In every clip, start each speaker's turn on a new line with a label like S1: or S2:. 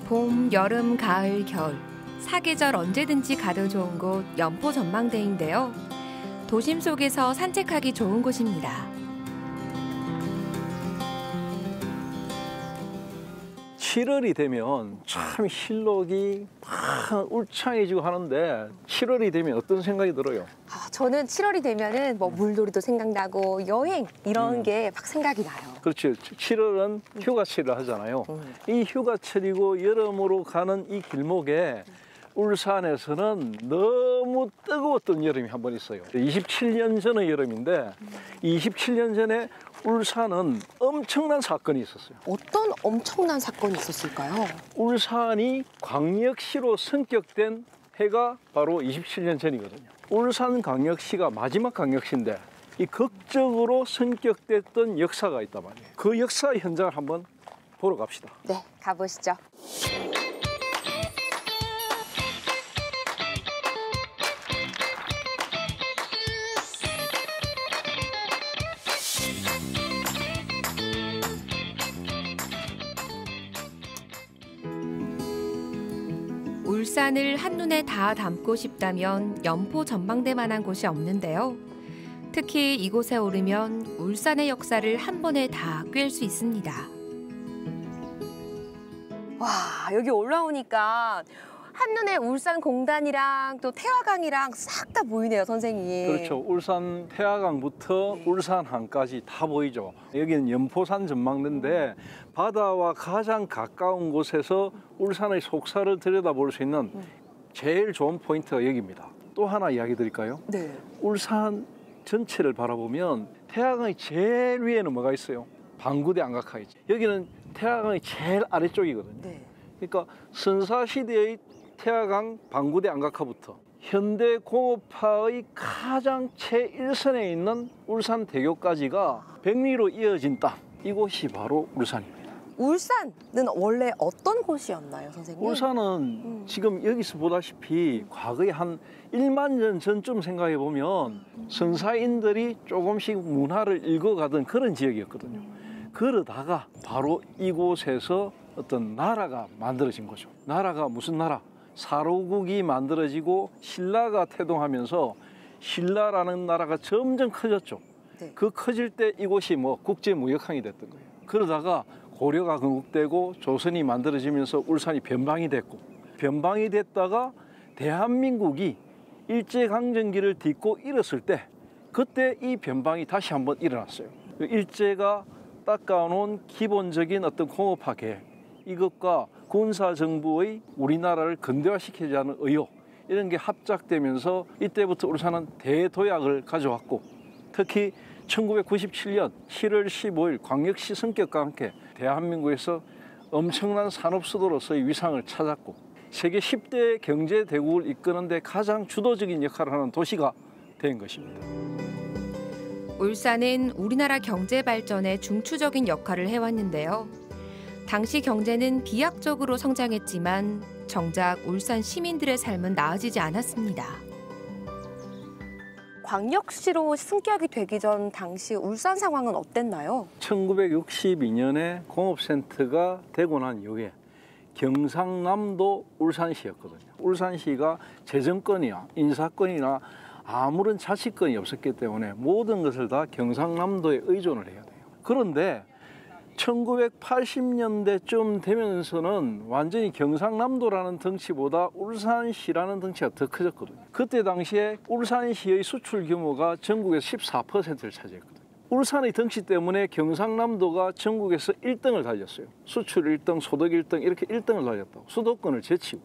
S1: 봄, 여름, 가을, 겨울 사계절 언제든지 가도 좋은 곳 연포 전망대인데요. 도심 속에서 산책하기 좋은 곳입니다.
S2: 7월이 되면 참 실록이 막 울창해지고 하는데 7월이 되면 어떤 생각이 들어요?
S3: 저는 7월이 되면은 뭐 물놀이도 생각나고 여행 이런 게 막 생각이 나요.
S2: 그렇죠. 7월은 휴가철을 하잖아요. 이 휴가철이고 여름으로 가는 이 길목에 울산에서는 너무 뜨거웠던 여름이 한 번 있어요. 27년 전의 여름인데 27년 전에 울산은 엄청난 사건이 있었어요.
S3: 어떤 엄청난 사건이 있었을까요?
S2: 울산이 광역시로 선격된 해가 바로 27년 전이거든요. 울산광역시가 마지막 광역시인데 이 극적으로 선격됐던 역사가 있단 말이에요. 그 역사 현장을 한번 보러 갑시다.
S3: 네, 가보시죠.
S1: 울산을 한눈에 다 담고 싶다면 연포 전망대만한 곳이 없는데요. 특히 이곳에 오르면 울산의 역사를 한 번에 다 꿰을 수 있습니다.
S3: 와, 여기 올라오니까 한눈에 울산 공단이랑 또 태화강이랑 싹 다 보이네요, 선생님.
S2: 그렇죠. 울산 태화강부터 울산항까지 다 보이죠. 여기는 연포산 전망대인데 바다와 가장 가까운 곳에서 울산의 속살을 들여다볼 수 있는 제일 좋은 포인트가 여기입니다. 또 하나 이야기 드릴까요?
S3: 네.
S2: 울산 전체를 바라보면 태화강의 제일 위에는 뭐가 있어요? 방구대 안각하가 있죠. 여기는 태화강의 제일 아래쪽이거든요.
S3: 네.
S2: 그러니까 선사시대의 태화강 방구대 안각하부터 현대공업화의 가장 최일선에 있는 울산대교까지가 백리로 이어진 땅, 이곳이 바로 울산입니다.
S3: 울산은 원래 어떤 곳이었나요, 선생님?
S2: 울산은 지금 여기서 보다시피 과거에 한 1만 년 전쯤 생각해 보면 선사인들이 조금씩 문화를 읽어가던 그런 지역이었거든요. 그러다가 바로 이곳에서 어떤 나라가 만들어진 거죠. 나라가 무슨 나라? 사로국이 만들어지고 신라가 태동하면서 신라라는 나라가 점점 커졌죠.
S3: 네.
S2: 그 커질 때 이곳이 뭐 국제무역항이 됐던 거예요. 그러다가 고려가 건국되고 조선이 만들어지면서 울산이 변방이 됐고, 변방이 됐다가 대한민국이 일제강점기를 딛고 일었을 때 그때 이 변방이 다시 한번 일어났어요. 일제가 닦아놓은 기본적인 어떤 공업화 계획, 이것과 군사정부의 우리나라를 근대화시키자는 의욕, 이런 게 합작되면서 이때부터 울산은 대도약을 가져왔고, 특히 1997년 7월 15일 광역시 성격과 함께 대한민국에서 엄청난 산업수도로서의 위상을 찾았고 세계 10대 경제대국을 이끄는 데 가장 주도적인 역할을 하는 도시가 된 것입니다.
S1: 울산은 우리나라 경제 발전에 중추적인 역할을 해왔는데요. 당시 경제는 비약적으로 성장했지만 정작 울산 시민들의 삶은 나아지지 않았습니다.
S3: 광역시로 승격이 되기 전 당시 울산 상황은 어땠나요?
S2: 1962년에 공업센터가 되고 난 이후에 경상남도 울산시였거든요. 울산시가 재정권이나 인사권이나 아무런 자치권이 없었기 때문에 모든 것을 다 경상남도에 의존을 해야 돼요. 그런데 1980년대쯤 되면서는 완전히 경상남도라는 덩치보다 울산시라는 덩치가 더 커졌거든요. 그때 당시에 울산시의 수출 규모가 전국에서 14%를 차지했거든요. 울산의 덩치 때문에 경상남도가 전국에서 1등을 달렸어요. 수출 1등, 소득 1등 이렇게 1등을 달렸다고. 수도권을 제치고.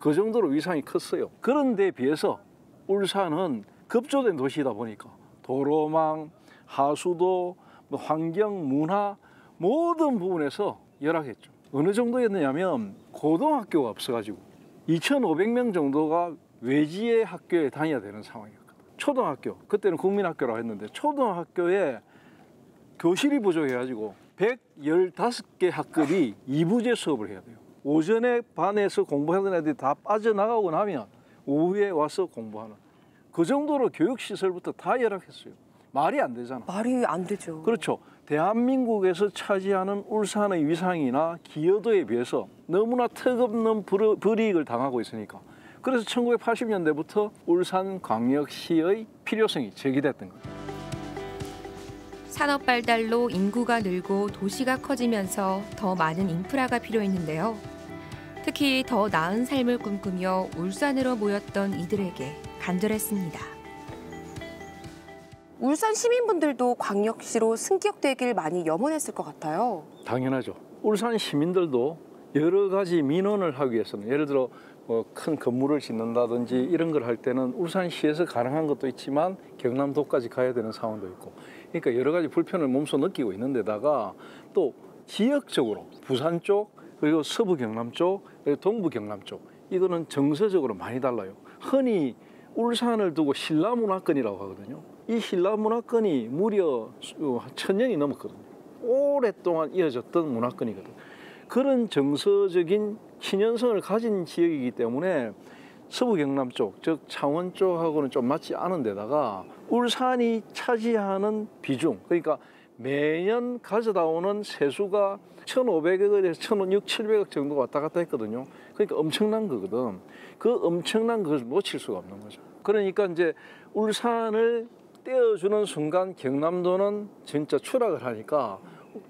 S2: 그 정도로 위상이 컸어요. 그런 데에 비해서 울산은 급조된 도시이다 보니까 도로망, 하수도, 환경, 문화 모든 부분에서 열악했죠. 어느 정도였느냐면 고등학교가 없어가지고 2,500명 정도가 외지의 학교에 다녀야 되는 상황이었거든요. 초등학교, 그때는 국민학교라고 했는데 초등학교에 교실이 부족해가지고 115개 학급이 2부제 수업을 해야 돼요. 오전에 반에서 공부하던 애들이 다 빠져나가고 나면 오후에 와서 공부하는, 그 정도로 교육시설부터 다 열악했어요. 말이 안 되잖아.
S3: 말이 안 되죠.
S2: 그렇죠. 대한민국에서 차지하는 울산의 위상이나 기여도에 비해서 너무나 턱없는 불이익을 당하고 있으니까 그래서 1980년대부터 울산광역시의 필요성이 제기됐던 거죠.
S1: 산업 발달로 인구가 늘고 도시가 커지면서 더 많은 인프라가 필요했는데요. 특히 더 나은 삶을 꿈꾸며 울산으로 모였던 이들에게 간절했습니다.
S3: 울산 시민분들도 광역시로 승격되길 많이 염원했을 것 같아요.
S2: 당연하죠. 울산 시민들도 여러 가지 민원을 하기 위해서는 예를 들어 큰 건물을 짓는다든지 이런 걸 할 때는 울산시에서 가능한 것도 있지만 경남도까지 가야 되는 상황도 있고 그러니까 여러 가지 불편을 몸소 느끼고 있는 데다가 또 지역적으로 부산 쪽 그리고 서부 경남 쪽 그리고 동부 경남 쪽 이거는 정서적으로 많이 달라요. 흔히 울산을 두고 신라문화권이라고 하거든요. 이 신라문화권이 무려 1000년이 넘었거든요. 오랫동안 이어졌던 문화권이거든요. 그런 정서적인 친연성을 가진 지역이기 때문에 서부 경남 쪽, 즉 창원 쪽하고는 좀 맞지 않은 데다가 울산이 차지하는 비중, 그러니까 매년 가져다 오는 세수가 1,500억에서 1,600, 700억 정도 왔다 갔다 했거든요. 그러니까 엄청난 거거든. 그 엄청난 것을 놓칠 수가 없는 거죠. 그러니까 이제 울산을 떼어주는 순간 경남도는 진짜 추락을 하니까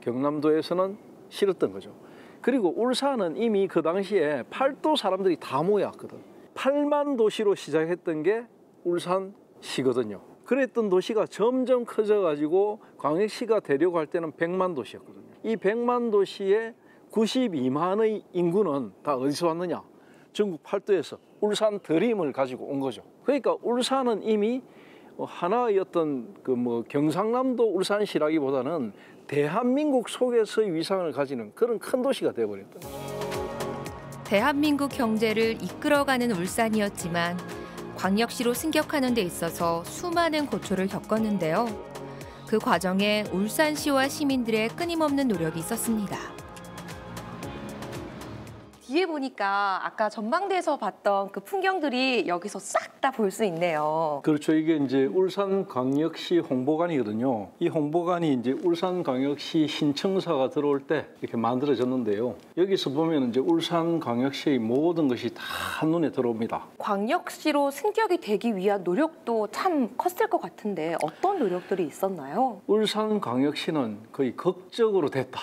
S2: 경남도에서는 싫었던 거죠. 그리고 울산은 이미 그 당시에 8도 사람들이 다 모여왔거든. 8만 도시로 시작했던 게 울산시거든요. 그랬던 도시가 점점 커져가지고 광역시가 되려고 할 때는 100만 도시였거든요. 이 100만 도시의 92만의 인구는 다 어디서 왔느냐? 전국 8도에서 울산 드림을 가지고 온 거죠. 그러니까 울산은 이미 하나의 어떤 경상남도 울산시라기보다는 대한민국 속에서의 위상을 가지는 그런 큰 도시가 되어버렸던 거죠.
S1: 대한민국 경제를 이끌어가는 울산이었지만 광역시로 승격하는 데 있어서 수많은 고초를 겪었는데요. 그 과정에 울산시와 시민들의 끊임없는 노력이 있었습니다.
S3: 뒤에 보니까 아까 전망대에서 봤던 그 풍경들이 여기서 싹 다 볼 수 있네요.
S2: 그렇죠. 이게 이제 울산광역시 홍보관이거든요. 이 홍보관이 이제 울산광역시 신청사가 들어올 때 이렇게 만들어졌는데요. 여기서 보면 이제 울산광역시의 모든 것이 다 한눈에 들어옵니다.
S3: 광역시로 승격이 되기 위한 노력도 참 컸을 것 같은데 어떤 노력들이 있었나요?
S2: 울산광역시는 거의 극적으로 됐다.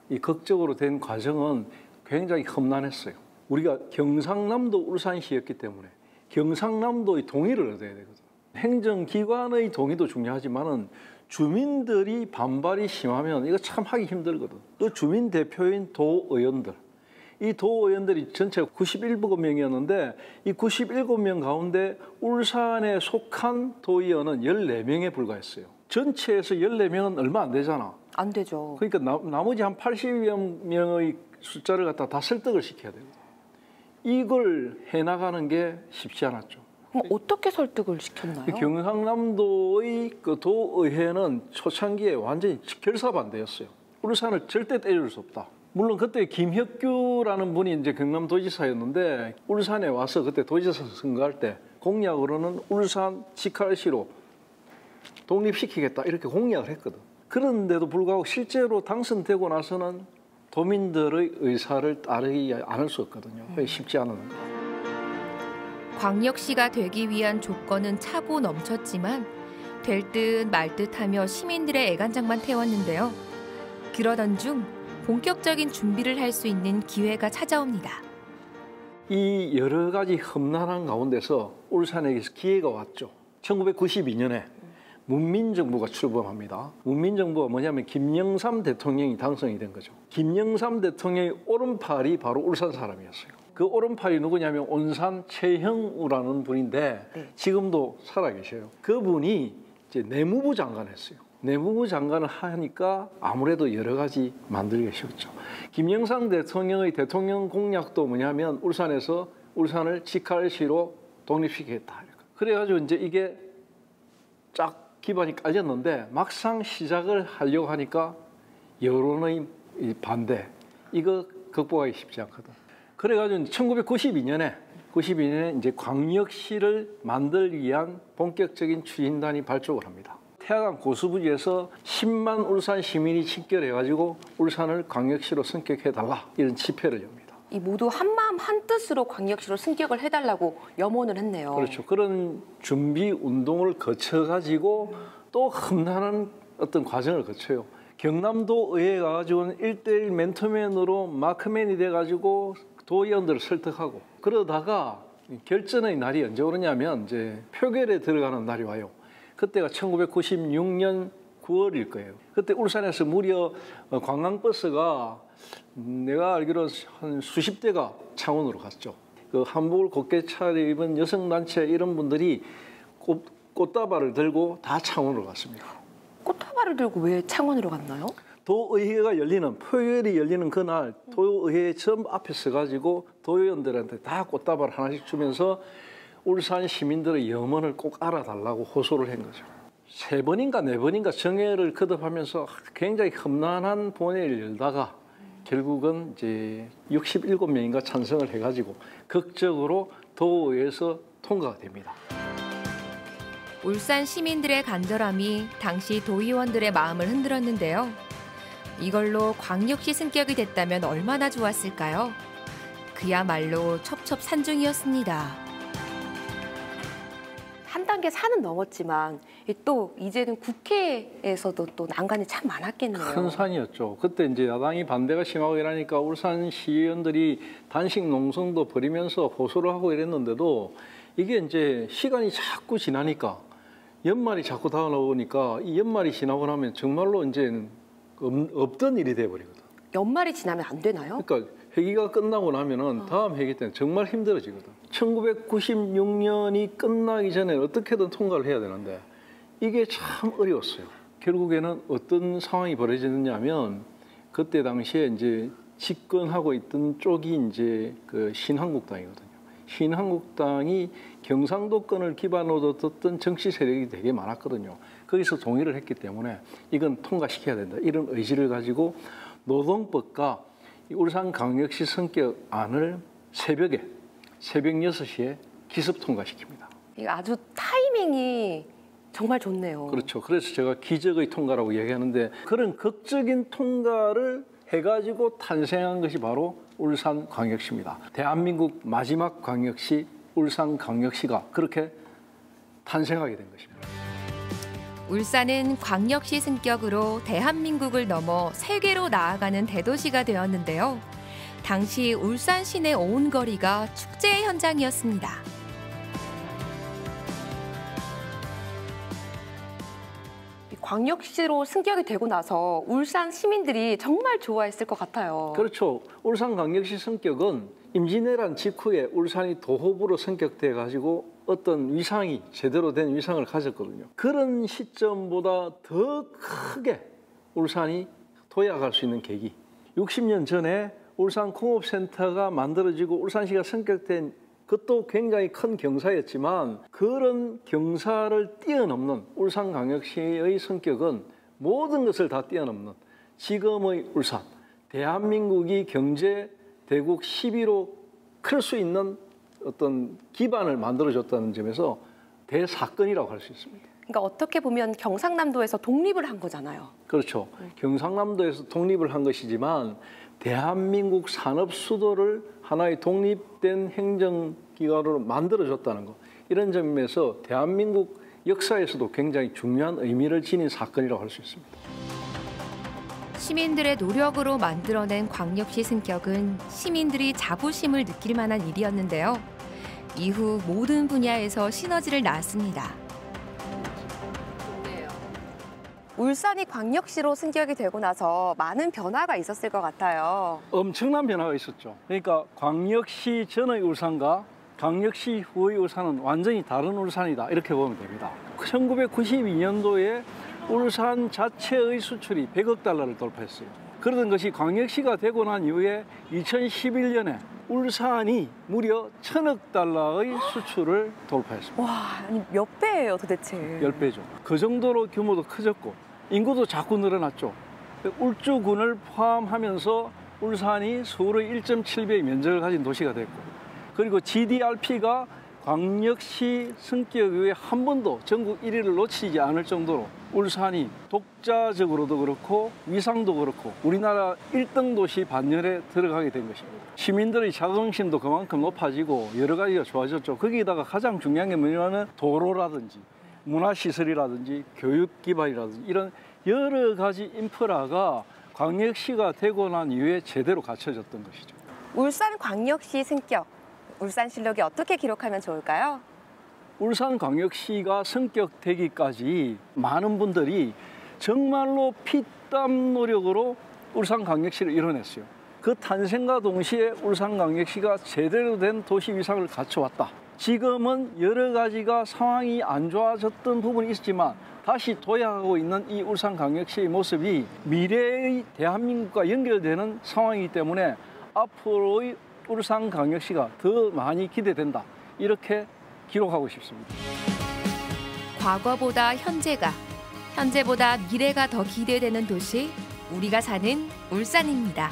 S2: 이 극적으로 된 과정은 굉장히 험난했어요. 우리가 경상남도 울산시였기 때문에 경상남도의 동의를 얻어야 되거든. 행정기관의 동의도 중요하지만은 주민들이 반발이 심하면 이거 참 하기 힘들거든. 또 주민 대표인 도의원들, 이 도의원들이 전체 91명이었는데 이 97명 가운데 울산에 속한 도의원은 14명에 불과했어요. 전체에서 14명은 얼마 안 되잖아.
S3: 안 되죠.
S2: 그러니까 나머지 한 80여 명의 숫자를 갖다 다 설득을 시켜야 되거든. 이걸 해나가는 게 쉽지 않았죠.
S3: 그럼 어떻게 설득을 시켰나요?
S2: 경상남도의 그 도의회는 초창기에 완전히 결사반대였어요. 울산을 절대 때릴 수 없다. 물론 그때 김혁규라는 분이 이제 경남도지사였는데 울산에 와서 그때 도지사 선거할 때 공약으로는 울산 직할시로 독립시키겠다 이렇게 공약을 했거든. 그런데도 불구하고 실제로 당선되고 나서는 도민들의 의사를 따르지 않을 수 없거든요. 쉽지 않은.
S1: 광역시가 되기 위한 조건은 차고 넘쳤지만 될 듯 말 듯하며 시민들의 애간장만 태웠는데요. 그러던 중 본격적인 준비를 할 수 있는 기회가 찾아옵니다.
S2: 이 여러 가지 험난한 가운데서 울산에게서 기회가 왔죠. 1992년에 문민정부가 출범합니다. 문민정부가 뭐냐면 김영삼 대통령이 당선이 된 거죠. 김영삼 대통령의 오른팔이 바로 울산 사람이었어요. 그 오른팔이 누구냐면 온산 최형우라는 분인데 지금도 살아계셔요. 그분이 이제 내무부 장관을 했어요. 내무부 장관을 하니까 아무래도 여러 가지 만들기 쉽죠. 김영삼 대통령의 대통령 공약도 뭐냐면 울산에서 울산을 직할시로 독립시키겠다. 그래가지고 이제 이게 쫙 기반이 깔렸는데 막상 시작을 하려고 하니까 여론의 반대, 이거 극복하기 쉽지 않거든. 그래가지고 1992년에 이제 광역시를 만들기 위한 본격적인 추진단이 발족을 합니다. 태화강 고수부지에서 10만 울산 시민이 집결해가지고 울산을 광역시로 승격해달라 이런 집회를 엽니다.
S3: 이 모두 한마음 한뜻으로 광역시로 승격을 해달라고 염원을 했네요.
S2: 그렇죠. 그런 준비 운동을 거쳐가지고 또 험난한 어떤 과정을 거쳐요. 경남도 의회에 가가지고는 1:1 맨투맨으로 마크맨이 돼가지고 도의원들을 설득하고 그러다가 결전의 날이 언제 오느냐면 이제 표결에 들어가는 날이 와요. 그때가 1996년 9월일 거예요. 그때 울산에서 무려 관광버스가 내가 알기로 한 수십 대가 창원으로 갔죠. 그 한복을 곱게 차려입은 여성단체 이런 분들이 꽃다발을 들고 다 창원으로 갔습니다.
S3: 꽃다발을 들고 왜 창원으로 갔나요?
S2: 도의회가 열리는 표결이 열리는 그날 도의회 전 앞에 서가지고 도의원들한테 다 꽃다발 하나씩 주면서 울산 시민들의 염원을 꼭 알아달라고 호소를 한 거죠. 3번인가 4번인가 정회를 거듭하면서 굉장히 험난한 본회의를 열다가 결국은 이제 67명인가 찬성을 해가지고 극적으로 도의회에서 통과가 됩니다.
S1: 울산 시민들의 간절함이 당시 도의원들의 마음을 흔들었는데요. 이걸로 광역시 승격이 됐다면 얼마나 좋았을까요? 그야말로 첩첩산중이었습니다.
S3: 한 단계 산은 넘었지만 또 이제는 국회에서도 또 난관이 참 많았겠네요.
S2: 큰 산이었죠. 그때 이제 야당이 반대가 심하고 이러니까 울산 시의원들이 단식 농성도 벌이면서 호소를 하고 이랬는데도 이게 이제 시간이 자꾸 지나니까 연말이 자꾸 다가오니까 이 연말이 지나고 나면 정말로 이제 없던 일이 돼버리거든.
S3: 연말이 지나면 안 되나요?
S2: 그러니까 회기가 끝나고 나면은 다음 회기 때는 정말 힘들어지거든. 1996년이 끝나기 전에 어떻게든 통과를 해야 되는데 이게 참 어려웠어요. 결국에는 어떤 상황이 벌어졌느냐면 그때 당시에 이제 집권하고 있던 쪽이 이제 그 신한국당이거든요. 신한국당이 경상도권을 기반으로 뒀던 정치 세력이 되게 많았거든요. 거기서 동의를 했기 때문에 이건 통과시켜야 된다. 이런 의지를 가지고 노동법과 울산광역시 성격안을 새벽 6시에 기습 통과시킵니다.
S3: 이거 아주 타이밍이 정말 좋네요.
S2: 그렇죠. 그래서 제가 기적의 통과라고 얘기하는데 그런 극적인 통과를 해가지고 탄생한 것이 바로 울산광역시입니다. 대한민국 마지막 광역시 울산광역시가 그렇게 탄생하게 된 것입니다.
S1: 울산은 광역시 승격으로 대한민국을 넘어 세계로 나아가는 대도시가 되었는데요. 당시 울산 시내 온 거리가 축제의 현장이었습니다.
S3: 광역시로 승격이 되고 나서 울산 시민들이 정말 좋아했을 것 같아요.
S2: 그렇죠. 울산광역시 성격은 임진왜란 직후에 울산이 도호부로 성격돼 가지고 어떤 위상이 제대로 된 위상을 가졌거든요. 그런 시점보다 더 크게 울산이 도약할 수 있는 계기. 60년 전에 울산공업센터가 만들어지고 울산시가 성격된 그것도 굉장히 큰 경사였지만 그런 경사를 뛰어넘는 울산광역시의 성격은 모든 것을 다 뛰어넘는 지금의 울산, 대한민국이 경제 대국 10위로 클 수 있는 어떤 기반을 만들어줬다는 점에서 대사건이라고 할 수 있습니다.
S3: 그러니까 어떻게 보면 경상남도에서 독립을 한 거잖아요.
S2: 그렇죠. 경상남도에서 독립을 한 것이지만 대한민국 산업 수도를 하나의 독립된 행정기관으로 만들어줬다는 것. 이런 점에서 대한민국 역사에서도 굉장히 중요한 의미를 지닌 사건이라고 할 수 있습니다.
S1: 시민들의 노력으로 만들어낸 광역시 승격은 시민들이 자부심을 느낄 만한 일이었는데요. 이후 모든 분야에서 시너지를 낳았습니다.
S3: 울산이 광역시로 승격이 되고 나서 많은 변화가 있었을 것 같아요.
S2: 엄청난 변화가 있었죠. 그러니까 광역시 전의 울산과 광역시 후의 울산은 완전히 다른 울산이다. 이렇게 보면 됩니다. 1992년도에 울산 자체의 수출이 100억 달러를 돌파했어요. 그러던 것이 광역시가 되고 난 이후에 2011년에 울산이 무려 1000억 달러의 수출을 돌파했습니다.
S3: 와, 몇 배예요 도대체?
S2: 10배죠. 그 정도로 규모도 커졌고 인구도 자꾸 늘어났죠. 울주군을 포함하면서 울산이 서울의 1.7배의 면적을 가진 도시가 됐고 그리고 GDRP가 광역시 성격 이후에 한 번도 전국 1위를 놓치지 않을 정도로 울산이 독자적으로도 그렇고 위상도 그렇고 우리나라 1등 도시 반열에 들어가게 된 것입니다. 시민들의 자긍심도 그만큼 높아지고 여러 가지가 좋아졌죠. 거기다가 가장 중요한 게 뭐냐면 도로라든지 문화시설이라든지 교육 기반이라든지 이런 여러 가지 인프라가 광역시가 되고 난 이후에 제대로 갖춰졌던 것이죠.
S3: 울산광역시 승격, 울산실록이 어떻게 기록하면 좋을까요?
S2: 울산광역시가 성격되기까지 많은 분들이 정말로 피땀 노력으로 울산광역시를 이뤄냈어요. 그 탄생과 동시에 울산광역시가 제대로 된 도시 위상을 갖춰왔다. 지금은 여러 가지가 상황이 안 좋아졌던 부분이 있지만 다시 도약하고 있는 이 울산광역시의 모습이 미래의 대한민국과 연결되는 상황이기 때문에 앞으로의 울산광역시가 더 많이 기대된다. 이렇게 기록하고 싶습니다.
S1: 과거보다 현재가, 현재보다 미래가 더 기대되는 도시, 우리가 사는 울산입니다.